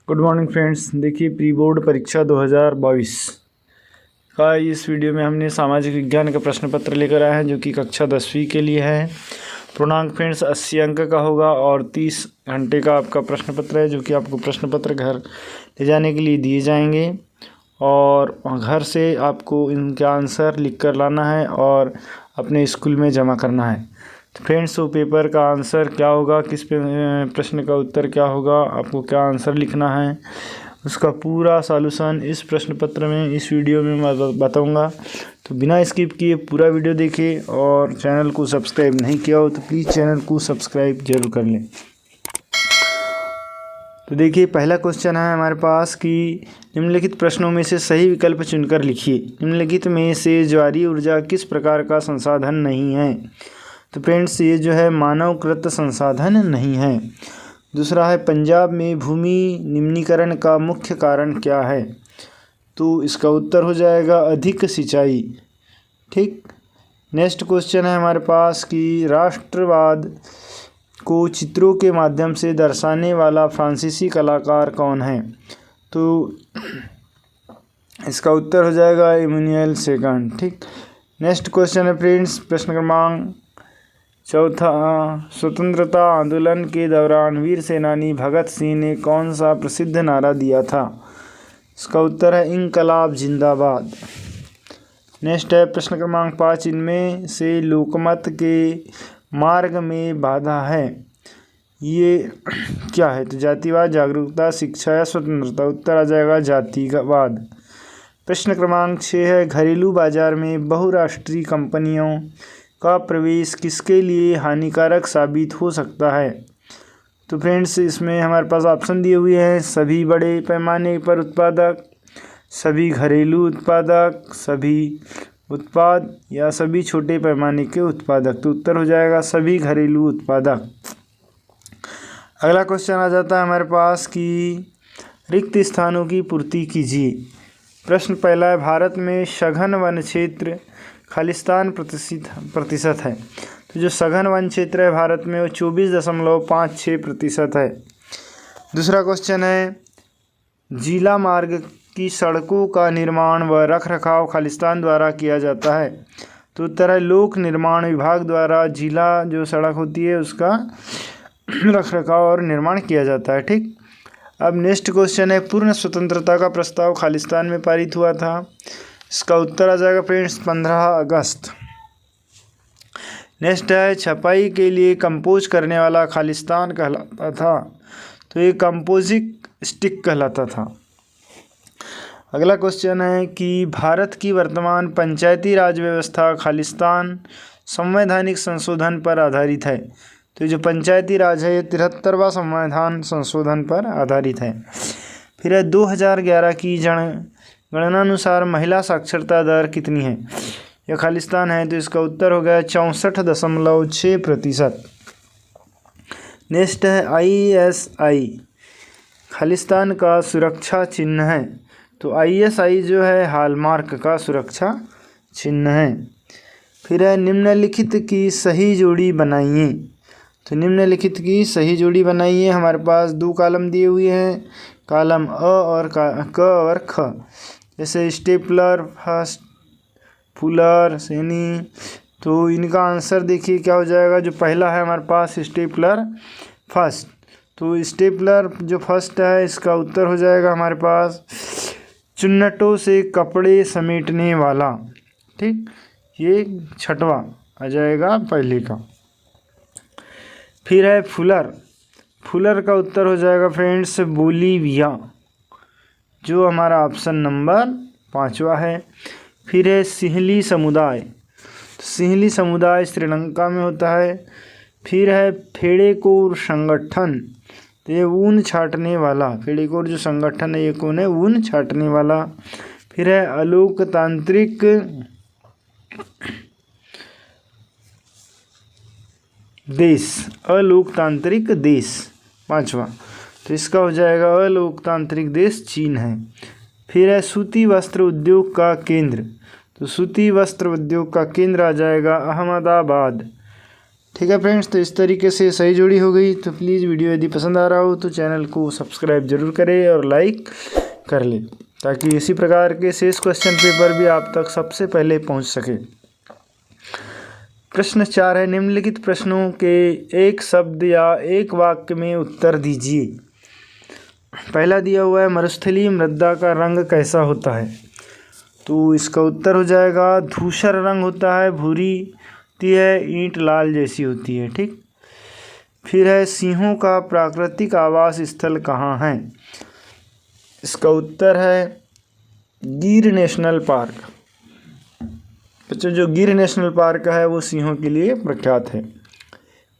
Good morning friends. देखिए pre board परीक्षा 2022 का इस वीडियो में हमने सामाजिक विज्ञान का प्रश्न पत्र लेकर आए हैं जो कि कक्षा 10वीं के लिए है। पूर्णांक फ्रेंड्स 80 अंक का होगा और 30 घंटे का आपका प्रश्न पत्र है जो कि आपको प्रश्न पत्र घर ले जाने के लिए दिए जाएंगे और घर से आपको इनका आंसर लिख कर लाना है और अपने स्कूल में जमा करना है। तो फ्रेंड्स वो पेपर का आंसर क्या होगा, किस प्रश्न का उत्तर क्या होगा, आपको क्या आंसर लिखना है, उसका पूरा सॉल्यूशन इस प्रश्न पत्र में इस वीडियो में मैं बताऊंगा। तो बिना स्किप किए पूरा वीडियो देखें और चैनल को सब्सक्राइब नहीं किया हो तो प्लीज़ चैनल को सब्सक्राइब जरूर कर लें। तो देखिए पहला क्वेश्चन है हमारे पास कि निम्नलिखित प्रश्नों में से सही विकल्प चुनकर लिखिए। निम्नलिखित में से ज्वारीय ऊर्जा किस प्रकार का संसाधन नहीं है? तो फ्रेंड्स ये जो है मानवकृत संसाधन नहीं है। दूसरा है पंजाब में भूमि निम्नीकरण का मुख्य कारण क्या है? तो इसका उत्तर हो जाएगा अधिक सिंचाई। ठीक। नेक्स्ट क्वेश्चन है हमारे पास कि राष्ट्रवाद को चित्रों के माध्यम से दर्शाने वाला फ्रांसीसी कलाकार कौन है? तो इसका उत्तर हो जाएगा इमैनुएल सेकंड। ठीक। नेक्स्ट क्वेश्चन है फ्रेंड्स प्रश्न क्रमांक चौथा, स्वतंत्रता आंदोलन के दौरान वीर सेनानी भगत सिंह ने कौन सा प्रसिद्ध नारा दिया था? इसका उत्तर है इंकलाब जिंदाबाद। नेक्स्ट है प्रश्न क्रमांक 5, इनमें से लोकमत के मार्ग में बाधा है ये क्या है? तो जातिवाद, जागरूकता, शिक्षा या स्वतंत्रता। उत्तर आ जाएगा जातिवाद। प्रश्न क्रमांक 6 है घरेलू बाजार में बहुराष्ट्रीय कंपनियों का प्रवेश किसके लिए हानिकारक साबित हो सकता है? तो फ्रेंड्स इसमें हमारे पास ऑप्शन दिए हुए हैं, सभी बड़े पैमाने पर उत्पादक, सभी घरेलू उत्पादक, सभी उत्पाद या सभी छोटे पैमाने के उत्पादक। तो उत्तर हो जाएगा सभी घरेलू उत्पादक। अगला क्वेश्चन आ जाता है हमारे पास कि रिक्त स्थानों की पूर्ति कीजिए। प्रश्न पहला है भारत में सघन वन क्षेत्र खालिस्तान प्रतिशत है। तो जो सघन वन क्षेत्र है भारत में वो 24.56% है। दूसरा क्वेश्चन है जिला मार्ग की सड़कों का निर्माण व रखरखाव खालिस्तान द्वारा किया जाता है। तो उत्तर है लोक निर्माण विभाग द्वारा जिला जो सड़क होती है उसका रखरखाव और निर्माण किया जाता है। ठीक। अब नेक्स्ट क्वेश्चन है पूर्ण स्वतंत्रता का प्रस्ताव खालिस्तान में पारित हुआ था। इसका उत्तर आ जाएगा फ्रेंड्स 15 अगस्त। नेक्स्ट है छपाई के लिए कंपोज करने वाला खालिस्तान कहलाता था। तो ये कंपोजिट स्टिक कहलाता था। अगला क्वेश्चन है कि भारत की वर्तमान पंचायती राज व्यवस्था खालिस्तान संवैधानिक संशोधन पर आधारित है। तो जो पंचायती राज है ये 73वां संविधान संशोधन पर आधारित है। फिर है 2011 की गणनानुसार महिला साक्षरता दर कितनी है? यह खालिस्तान है तो इसका उत्तर हो गया 64.6%। नेक्स्ट है ISI खालिस्तान का सुरक्षा चिन्ह है। तो ISI जो है हॉलमार्क का सुरक्षा चिन्ह है। फिर है निम्नलिखित की सही जोड़ी बनाइए। तो निम्नलिखित की सही जोड़ी बनाइए। हमारे पास 2 कॉलम दिए हुए हैं, कॉलम अ और क और ख। जैसे स्टेपलर फर्स्ट, फुलर, सेनी। तो इनका आंसर देखिए क्या हो जाएगा। जो पहला है हमारे पास स्टेपलर फर्स्ट। तो स्टेपलर जो फर्स्ट है इसका उत्तर हो जाएगा हमारे पास चुन्नटों से कपड़े समेटने वाला। ठीक। ये छठवां आ जाएगा पहले का। फिर है फुलर। फुलर का उत्तर हो जाएगा फ्रेंड्स बोलीविया जो हमारा ऑप्शन नंबर 5वां है। फिर है सिंहली समुदाय। तो सिंहली समुदाय श्रीलंका में होता है। फिर है फेड़ेकोर संगठन। तो ये ऊन छाटने वाला, फेड़ेकोर जो संगठन है ये कौन है? ऊन छाटने वाला। फिर है अलोकतांत्रिक देश, अलोकतांत्रिक देश 5वां। तो इसका हो जाएगा अलोकतांत्रिक देश चीन है। फिर है सूती वस्त्र उद्योग का केंद्र। तो सूती वस्त्र उद्योग का केंद्र आ जाएगा अहमदाबाद। ठीक है फ्रेंड्स, तो इस तरीके से सही जोड़ी हो गई। तो प्लीज़ वीडियो यदि पसंद आ रहा हो तो चैनल को सब्सक्राइब जरूर करें और लाइक कर लें, ताकि इसी प्रकार के शेष क्वेश्चन पेपर भी आप तक सबसे पहले पहुंच सके। प्रश्न 4 है, निम्नलिखित प्रश्नों के एक शब्द या एक वाक्य में उत्तर दीजिए। पहला दिया हुआ है, मरुस्थलीय मृदा का रंग कैसा होता है? तो इसका उत्तर हो जाएगा धूसर रंग होता है, भूरी होती है, ईंट लाल जैसी होती है। ठीक। फिर है, सिंहों का प्राकृतिक आवास स्थल कहाँ है? इसका उत्तर है गिर नेशनल पार्क। बच्चों, जो गिर नेशनल पार्क है वो सिंहों के लिए प्रख्यात है।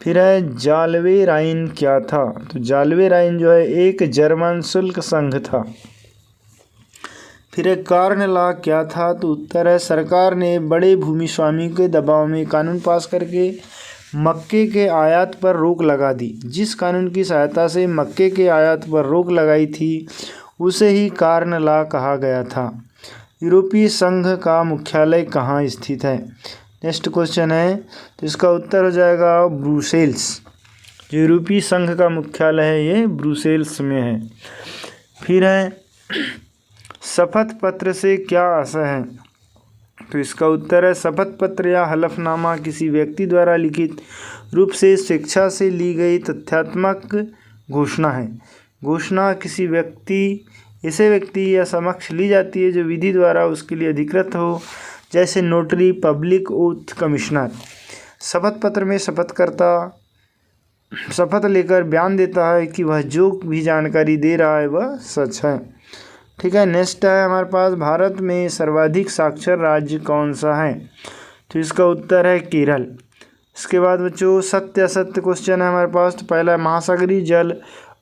फिर है, जालवे राइन क्या था? तो जालवे राइन जो है एक जर्मन शुल्क संघ था। फिर है, कार्न लॉ क्या था? तो उत्तर है, सरकार ने बड़े भूमि स्वामी के दबाव में कानून पास करके मक्के के आयात पर रोक लगा दी। जिस कानून की सहायता से मक्के के आयात पर रोक लगाई थी उसे ही कार्न लॉ कहा गया था। यूरोपीय संघ का मुख्यालय कहाँ स्थित है? नेक्स्ट क्वेश्चन है, तो इसका उत्तर हो जाएगा ब्रुसेल्स। जो यूरोपीय संघ का मुख्यालय है ये ब्रुसेल्स में है। फिर है, शपथ पत्र से क्या आशय है? तो इसका उत्तर है, शपथ पत्र या हलफनामा किसी व्यक्ति द्वारा लिखित रूप से स्वेच्छा से ली गई तथ्यात्मक घोषणा है। घोषणा किसी ऐसे व्यक्ति या समक्ष ली जाती है जो विधि द्वारा उसके लिए अधिकृत हो, जैसे नोटरी, पब्लिक ओथ कमिश्नर। शपथ पत्र में शपथकर्ता शपथ लेकर बयान देता है कि वह जो भी जानकारी दे रहा है वह सच है। ठीक है। नेक्स्ट है हमारे पास, भारत में सर्वाधिक साक्षर राज्य कौन सा है? तो इसका उत्तर है केरल। इसके बाद बच्चों सत्य असत्य क्वेश्चन है हमारे पास। तो पहला, महासागरीय जल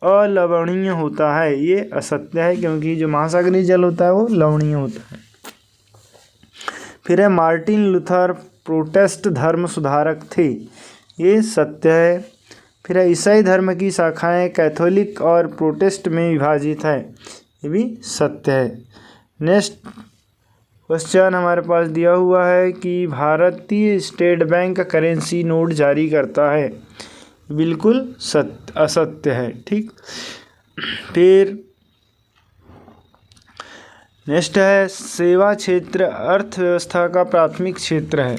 अलवणीय होता है। ये असत्य है, क्योंकि जो महासागरीय जल होता है वो लवणीय होता है। फिर है, मार्टिन लूथर प्रोटेस्ट धर्म सुधारक थे। ये सत्य है। फिर है, ईसाई धर्म की शाखाएं कैथोलिक और प्रोटेस्ट में विभाजित है। ये भी सत्य है। नेक्स्ट क्वेश्चन हमारे पास दिया हुआ है कि भारतीय स्टेट बैंक करेंसी नोट जारी करता है। बिल्कुल असत्य है। ठीक। फिर नेक्स्ट है, सेवा क्षेत्र अर्थव्यवस्था का प्राथमिक क्षेत्र है।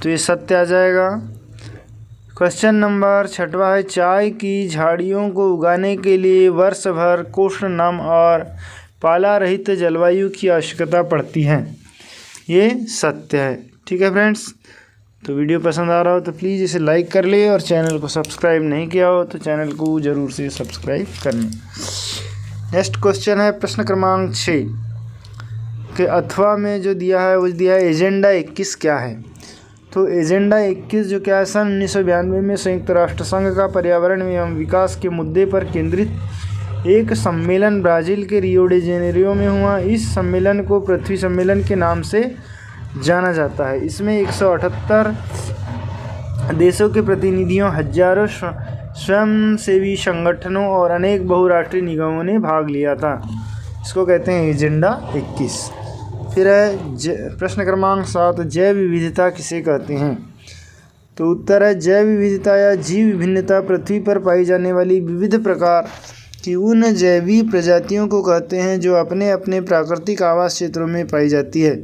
तो ये सत्य आ जाएगा। क्वेश्चन नंबर 6वां है, चाय की झाड़ियों को उगाने के लिए वर्ष भर उष्ण, नम और पाला रहित जलवायु की आवश्यकता पड़ती है। ये सत्य है। ठीक है फ्रेंड्स, तो वीडियो पसंद आ रहा हो तो प्लीज़ इसे लाइक कर ले, और चैनल को सब्सक्राइब नहीं किया हो तो चैनल को ज़रूर से सब्सक्राइब कर लें। नेक्स्ट क्वेश्चन है, प्रश्न क्रमांक 6 के अथवा में जो दिया है वो दिया है, एजेंडा 21 क्या है? तो एजेंडा 21 जो क्या है, सन 1992 में संयुक्त राष्ट्र संघ का पर्यावरण एवं विकास के मुद्दे पर केंद्रित एक सम्मेलन ब्राज़ील के रियो डी जेनेरियो में हुआ। इस सम्मेलन को पृथ्वी सम्मेलन के नाम से जाना जाता है। इसमें 178 देशों के प्रतिनिधियों, हजारों स्वयंसेवी संगठनों और अनेक बहुराष्ट्रीय निगमों ने भाग लिया था। इसको कहते हैं एजेंडा 21। फिर है प्रश्न क्रमांक 7, जैव विविधता किसे कहते हैं? तो उत्तर है, जैव विविधता या जीव विभिन्नता पृथ्वी पर पाई जाने वाली विविध प्रकार की उन जैविक प्रजातियों को कहते हैं जो अपने अपने प्राकृतिक आवास क्षेत्रों में पाई जाती है।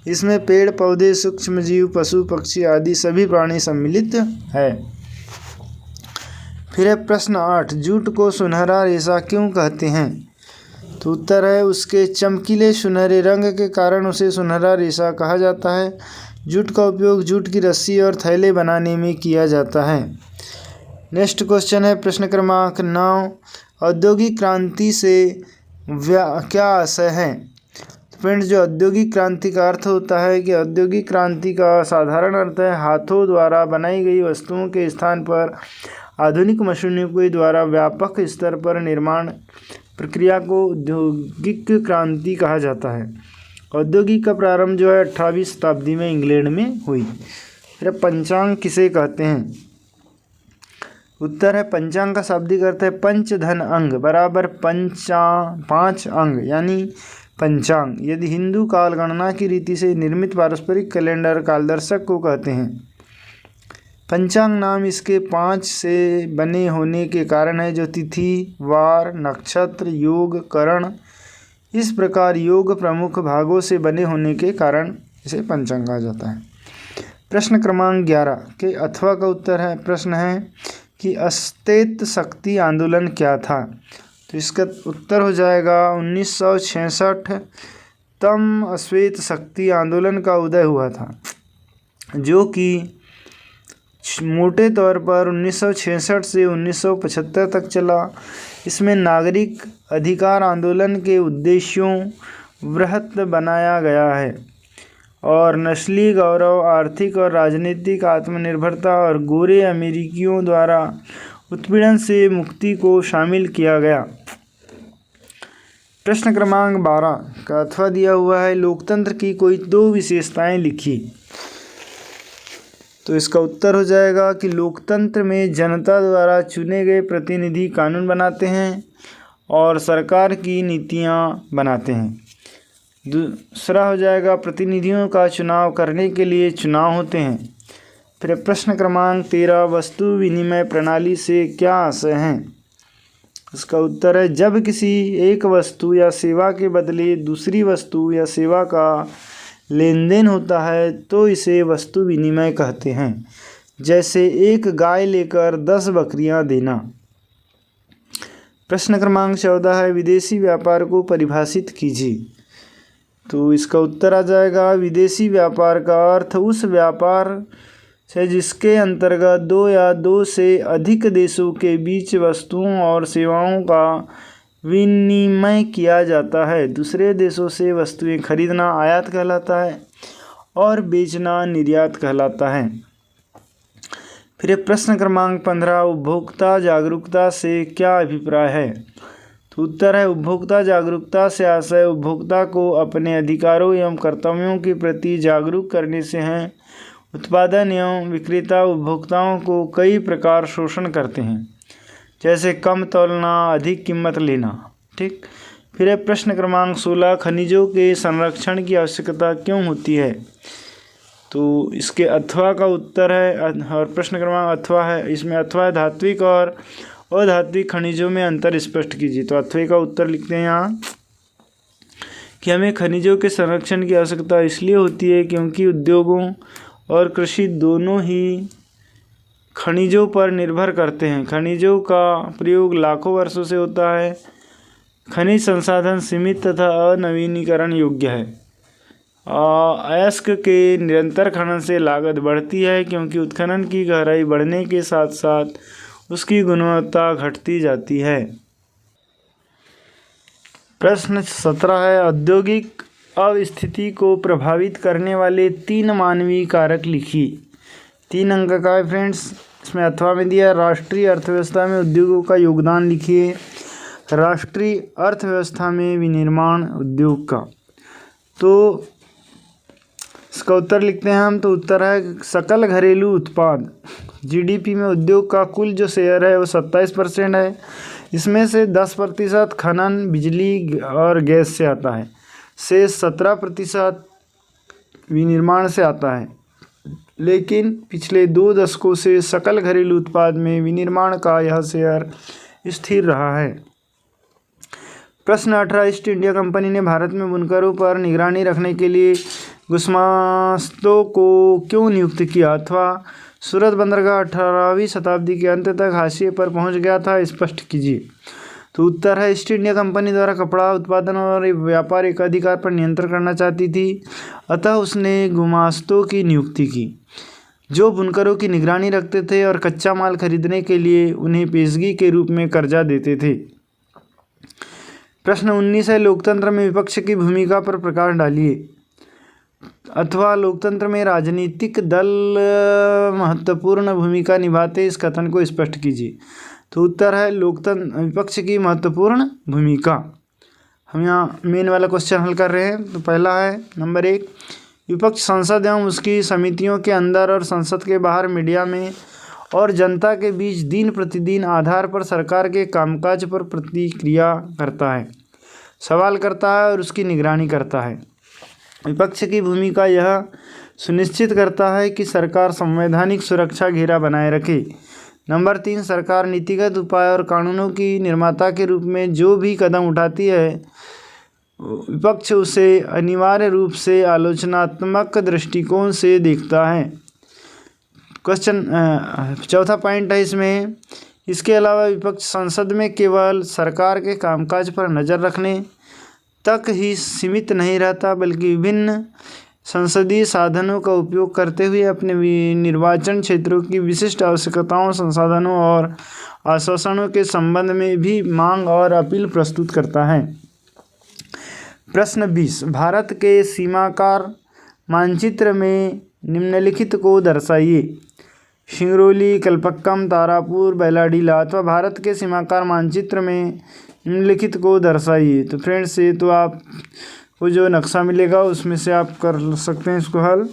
इसमें पेड़ पौधे, सूक्ष्म जीव, पशु पक्षी आदि सभी प्राणी सम्मिलित है। फिर है प्रश्न 8, जूट को सुनहरा रेशा क्यों कहते हैं? तो उत्तर है, उसके चमकीले सुनहरे रंग के कारण उसे सुनहरा रेशा कहा जाता है। जूट का उपयोग जूट की रस्सी और थैले बनाने में किया जाता है। नेक्स्ट क्वेश्चन है प्रश्न क्रमांक 9, औद्योगिक क्रांति से क्या आशय है? फ्रेंड्स, जो औद्योगिक क्रांति का अर्थ होता है कि औद्योगिक क्रांति का साधारण अर्थ है हाथों द्वारा बनाई गई वस्तुओं के स्थान पर आधुनिक मशीनों के द्वारा व्यापक स्तर पर निर्माण प्रक्रिया को औद्योगिक क्रांति कहा जाता है। औद्योगिक का प्रारंभ जो है 18वीं शताब्दी में इंग्लैंड में हुई। फिर पंचांग किसे कहते हैं? उत्तर है, पंचांग का शाब्दिक अर्थ है पंचधन अंग बराबर 5 अंग यानी पंचांग। यदि हिंदू काल गणना की रीति से निर्मित पारस्परिक कैलेंडर कालदर्शक को कहते हैं। पंचांग नाम इसके 5 से बने होने के कारण है, जो तिथि, वार, नक्षत्र, योग, करण, इस प्रकार योग प्रमुख भागों से बने होने के कारण इसे पंचांग कहा जाता है। प्रश्न क्रमांक 11 के अथवा का उत्तर है। प्रश्न है कि अस्तेत शक्ति आंदोलन क्या था? तो इसका उत्तर हो जाएगा 1966 तम अश्वेत शक्ति आंदोलन का उदय हुआ था, जो कि मोटे तौर पर 1966 से 1975 तक चला। इसमें नागरिक अधिकार आंदोलन के उद्देश्यों वृहत बनाया गया है और नस्ली गौरव, आर्थिक और राजनीतिक आत्मनिर्भरता और गोरे अमेरिकियों द्वारा उत्पीड़न से मुक्ति को शामिल किया गया। प्रश्न क्रमांक 12 का अथवा दिया हुआ है, लोकतंत्र की कोई 2 विशेषताएं लिखी। तो इसका उत्तर हो जाएगा कि लोकतंत्र में जनता द्वारा चुने गए प्रतिनिधि कानून बनाते हैं और सरकार की नीतियां बनाते हैं। दूसरा हो जाएगा, प्रतिनिधियों का चुनाव करने के लिए चुनाव होते हैं। फिर प्रश्न क्रमांक 13, वस्तु विनिमय प्रणाली से क्या आशय है? इसका उत्तर है, जब किसी एक वस्तु या सेवा के बदले दूसरी वस्तु या सेवा का लेन देन होता है तो इसे वस्तु विनिमय कहते हैं, जैसे एक गाय लेकर 10 बकरियां देना। प्रश्न क्रमांक 14 है, विदेशी व्यापार को परिभाषित कीजिए। तो इसका उत्तर आ जाएगा, विदेशी व्यापार का अर्थ उस व्यापार से जिसके अंतर्गत 2 या 2 से अधिक देशों के बीच वस्तुओं और सेवाओं का विनिमय किया जाता है। दूसरे देशों से वस्तुएं खरीदना आयात कहलाता है और बेचना निर्यात कहलाता है। फिर प्रश्न क्रमांक 15, उपभोक्ता जागरूकता से क्या अभिप्राय है? तो उत्तर है, उपभोक्ता जागरूकता से आशय उपभोक्ता को अपने अधिकारों एवं कर्तव्यों के प्रति जागरूक करने से हैं। उत्पादन एवं विक्रेता उपभोक्ताओं को कई प्रकार शोषण करते हैं, जैसे कम तौलना, अधिक कीमत लेना। ठीक। फिर प्रश्न क्रमांक 16, खनिजों के संरक्षण की आवश्यकता क्यों होती है? तो इसके अथवा का उत्तर है, और प्रश्न क्रमांक अथवा है, इसमें अथवा है, धात्विक और अधात्विक खनिजों में अंतर स्पष्ट कीजिए। तो अथवा का उत्तर लिखते हैं यहाँ कि हमें खनिजों के संरक्षण की आवश्यकता इसलिए होती है क्योंकि उद्योगों और कृषि दोनों ही खनिजों पर निर्भर करते हैं। खनिजों का प्रयोग लाखों वर्षों से होता है। खनिज संसाधन सीमित तथा अनवीनीकरण योग्य है। अयस्क के निरंतर खनन से लागत बढ़ती है क्योंकि उत्खनन की गहराई बढ़ने के साथ साथ उसकी गुणवत्ता घटती जाती है। प्रश्न 17 है, औद्योगिक अवस्थिति को प्रभावित करने वाले 3 मानवीय कारक लिखिए। 3 अंक का है फ्रेंड्स। इसमें अथवा में दिया, राष्ट्रीय अर्थव्यवस्था में उद्योगों का योगदान लिखिए। राष्ट्रीय अर्थव्यवस्था में विनिर्माण उद्योग का। तो इसका उत्तर लिखते हैं हम। तो उत्तर है, सकल घरेलू उत्पाद जीडीपी में उद्योग का कुल जो शेयर है वो 27% है। इसमें से 10% खनन, बिजली और गैस से आता है। शेष 17% विनिर्माण से आता है। लेकिन पिछले 2 दशकों से सकल घरेलू उत्पाद में विनिर्माण का यह शेयर स्थिर रहा है। प्रश्न 18, ईस्ट इंडिया कंपनी ने भारत में बुनकरों पर निगरानी रखने के लिए गुमास्तों को क्यों नियुक्त किया? अथवा सूरत बंदरगाह 18वीं शताब्दी के अंत तक हाशिए पर पहुंच गया था, स्पष्ट कीजिए। तो उत्तर है, ईस्ट इंडिया कंपनी द्वारा कपड़ा उत्पादन और व्यापार एकाधिकार पर नियंत्रण करना चाहती थी, अतः उसने गुमास्तों की नियुक्ति की, जो बुनकरों की निगरानी रखते थे और कच्चा माल खरीदने के लिए उन्हें पेशगी के रूप में कर्जा देते थे। प्रश्न 19 है, लोकतंत्र में विपक्ष की भूमिका पर प्रकाश डालिए। अथवा लोकतंत्र में राजनीतिक दल महत्वपूर्ण भूमिका निभाते, इस कथन को स्पष्ट कीजिए। तो उत्तर है, लोकतंत्र विपक्ष की महत्वपूर्ण भूमिका। हम यहाँ मेन वाला क्वेश्चन हल कर रहे हैं। तो पहला है नंबर 1, विपक्ष संसद एवं उसकी समितियों के अंदर और संसद के बाहर मीडिया में और जनता के बीच दिन प्रतिदिन आधार पर सरकार के कामकाज पर प्रतिक्रिया करता है, सवाल करता है और उसकी निगरानी करता है। विपक्ष की भूमिका यह सुनिश्चित करता है कि सरकार संवैधानिक सुरक्षा घेरा बनाए रखे। नंबर 3, सरकार नीतिगत उपाय और कानूनों की निर्माता के रूप में जो भी कदम उठाती है, विपक्ष उसे अनिवार्य रूप से आलोचनात्मक दृष्टिकोण से देखता है। चौथा पॉइंट है इसमें, इसके अलावा विपक्ष संसद में केवल सरकार के कामकाज पर नज़र रखने तक ही सीमित नहीं रहता, बल्कि विभिन्न संसदीय साधनों का उपयोग करते हुए अपने निर्वाचन क्षेत्रों की विशिष्ट आवश्यकताओं, संसाधनों और आश्वासनों के संबंध में भी मांग और अपील प्रस्तुत करता है। प्रश्न 20, भारत के सीमाकार मानचित्र में निम्नलिखित को दर्शाइए। सिंगरौली, कल्पक्कम, तारापुर, बैलाडीला अथवा भारत के सीमाकार मानचित्र में निम्नलिखित को दर्शाइए। तो फ्रेंड्स, ये तो आप को जो नक्शा मिलेगा उसमें से आप कर सकते हैं इसको हल।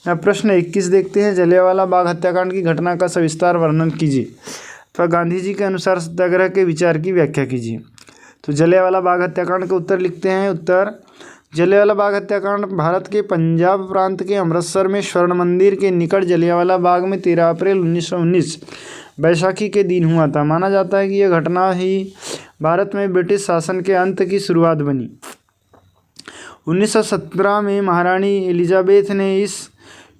या प्रश्न 21 देखते हैं, जलियांवाला बाग हत्याकांड की घटना का सविस्तार वर्णन कीजिए अथवा गांधी जी के अनुसार सत्याग्रह के विचार की व्याख्या कीजिए। तो जलियांवाला बाग हत्याकांड का उत्तर लिखते हैं। उत्तर, जलियांवाला बाग हत्याकांड भारत के पंजाब प्रांत के अमृतसर में स्वर्ण मंदिर के निकट जलियांवाला बाग में 13 अप्रैल 1919 बैसाखी के दिन हुआ था। माना जाता है कि यह घटना ही भारत में ब्रिटिश शासन के अंत की शुरुआत बनी। 1917 में महारानी एलिजाबेथ ने इस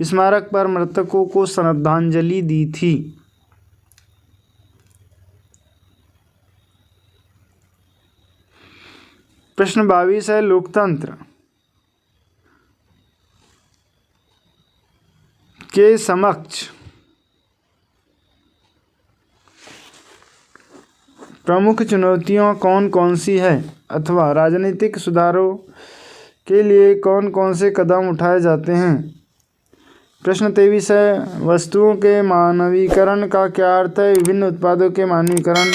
स्मारक पर मृतकों को श्रद्धांजलि दी थी। प्रश्न 22 है, लोकतंत्र के समक्ष प्रमुख चुनौतियां कौन कौन सी है अथवा राजनीतिक सुधारों के लिए कौन कौन से कदम उठाए जाते हैं। प्रश्न 23 है, वस्तुओं के मानवीकरण का क्या अर्थ है, विभिन्न उत्पादों के मानवीकरण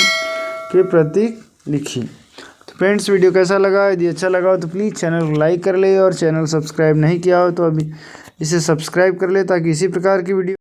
के प्रतीक लिखिए। तो फ्रेंड्स, वीडियो कैसा लगा? यदि अच्छा लगा हो तो प्लीज़ चैनल को लाइक कर ले और चैनल सब्सक्राइब नहीं किया हो तो अभी इसे सब्सक्राइब कर ले ताकि इसी प्रकार की वीडियो